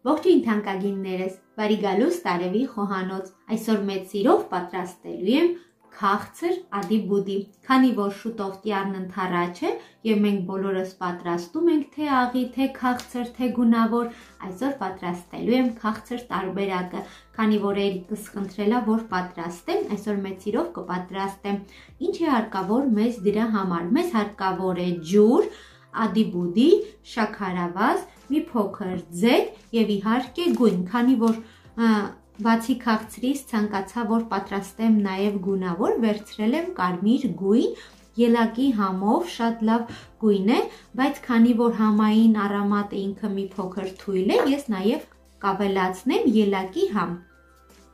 Ողջույն թանկագիններս, բարի գալուստ արևի խոհանոց, այսօր մեծ սիրով պատրաստելու եմ քաղցր ԱԴԻ-ԲՈՒԴԻ, քանի որ շուտով տյառն ընթառաջ է եւ մենք բոլորս պատրաստում ենք թե աղի, թե քաղցր, թե գունավոր, այսօր պատրաստելու եմ քաղցր տարբերակը, քանի որ երիկս խնդրելա որ պատրաստեմ, այսօր մեծ սիրով կպատրաստեմ։ Ինչ է հարկավոր մեզ դրա համար։ Մեզ հարկավոր է ջուր, ԱԴԻ-ԲՈՒԴԻ, շաքարավազ, մի փոքր ձետ եւ իհարկե գույն, քանի որ բացի քաղցրից ցանկացա որ պատրաստեմ նաեւ գունավոր, վերցրել եմ կարմիր գույն, ելակի համով, շատ լավ գույն է, բայց քանի որ համային արամատը ինքը մի փոքր թույլ է, ես նաեւ կավելացնեմ ելակի համ։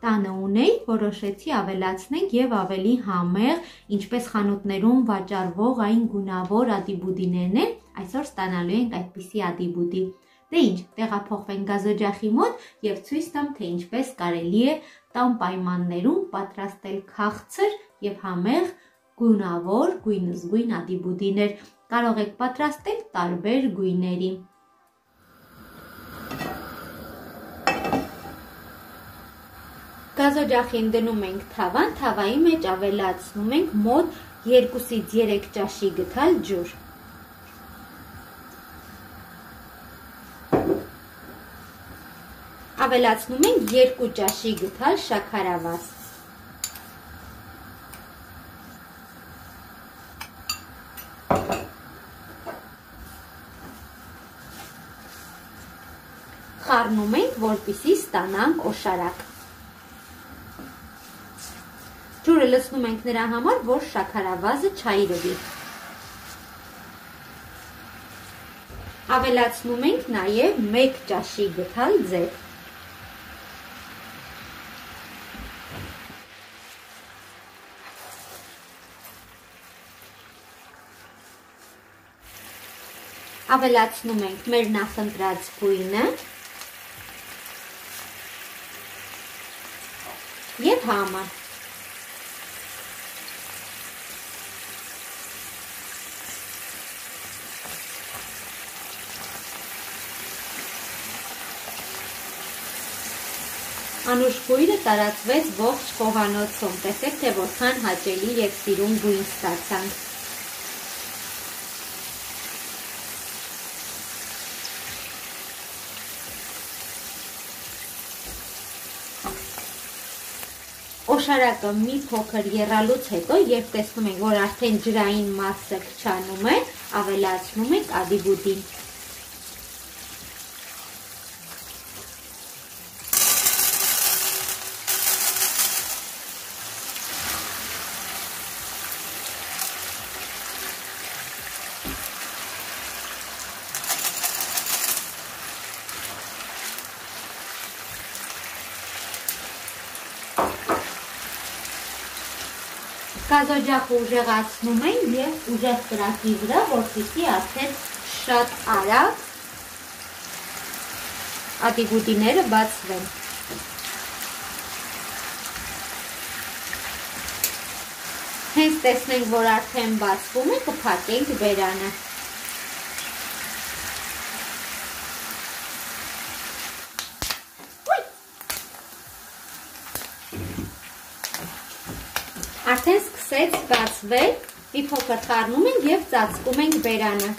Տանը ունեի, որոշեցի ավելացնենք եւ ավելի համեղ, ինչպես խանութներում վաճառվող այն գունավոր ԱԴԻ-ԲՈՒԴԻներն են, այսօր ստանալու ենք այդպիսի ԱԴԻ-ԲՈՒԴԻ։ Դե ինչ, տեղափոխվենք գազօջախի մոտ եւ ցույց տամ, թե ինչպես կարելի է տան պայմաններում պատրաստել քաղցր եւ համեղ գունավոր գույնզգույն ԱԴԻ-ԲՈՒԴԻներ։ Կարող եք պատրաստել տարբեր գույների։ Գազօջախին դնում ենք թավան, թավայի մեջ ավելացնում ենք մոտ 2-ից 3 ճաշի գթալ ջուր։ Ավելացնում ենք 2 ճաշի գթալ շաքարավազ։ Խառնում ենք, որպեսզի ստանանք օշարակ։ Ջուրը լցնում ենք նրա համար, որ շաքարավազը չայրվի։ Ավելացնում ենք նաև 1 ճաշի գթալ ձետ։ Ավելացնում ենք մեր նախընտրած գույնը եւ համը։ Անուշ գույնը տարածվեց ողջ խոհանոցում, տեսեք թե որքան հաճելի եւ սիրուն գույն ստացանք։ Օշարակը մի փոքր եռալուց հետո, երբ տեսնում ենք, որ արդեն ջրային մասը քչանում է, ավելացնում ենք ԱԴԻ-ԲՈՒԴԻ-ն։ Գազօջախը ուժեղացնում ենք եւ ուժեղ կրակի վրա, որպեսզի արդեն շատ արագ ԱԴԻ-ԲՈՒԴԻները բացվեն։ Հենց տեսնենք, որ արդեն բացվում է, կփակենք բերանը։ Արդեն սկսեց բացվել, մի փոքր խառնում ենք եւ ծածկում ենք բերանը։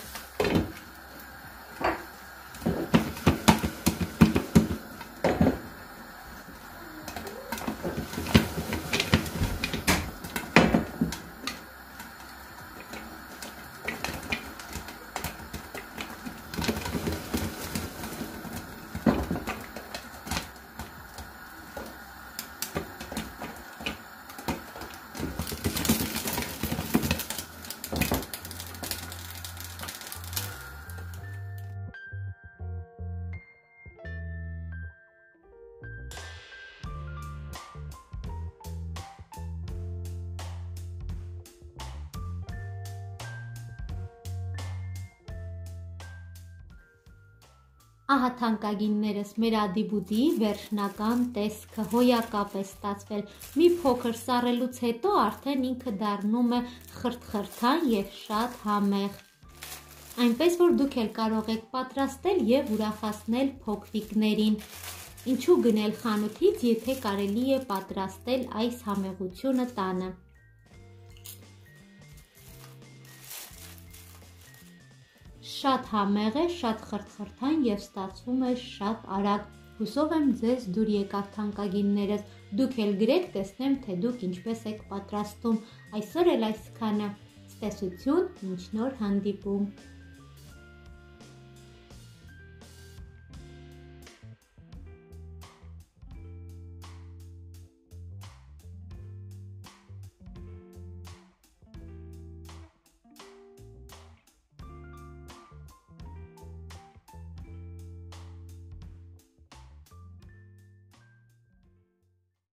Ահա թանկագիններս, մեր ԱԴԻ-ԲՈՒԴԻ-ի վերջնական տեսքը հոյակապ է ստացվել։ Մի փոքր սառելուց հետո արդեն ինքը դառնում է խրթխրթան եւ շատ համեղ։ Այնպես որ դուք էլ կարող եք պատրաստել եւ ուրախացնել փոքրիկներին։ Ինչու գնել խանութից, եթե կարելի է պատրաստել այս համեղությունը տանը։ Շատ համեղ է, շատ խրթխրթան եւ ստացվում է շատ արագ։ Հուսով եմ ձեզ դուր եկավ թանկագիններս, դուք էլ գրեք, տեսնեմ, թե դուք ինչպես եք պատրաստում։ Այսօր էլ այսքանը։ Ցտեսություն, մինչ նոր հանդիպում։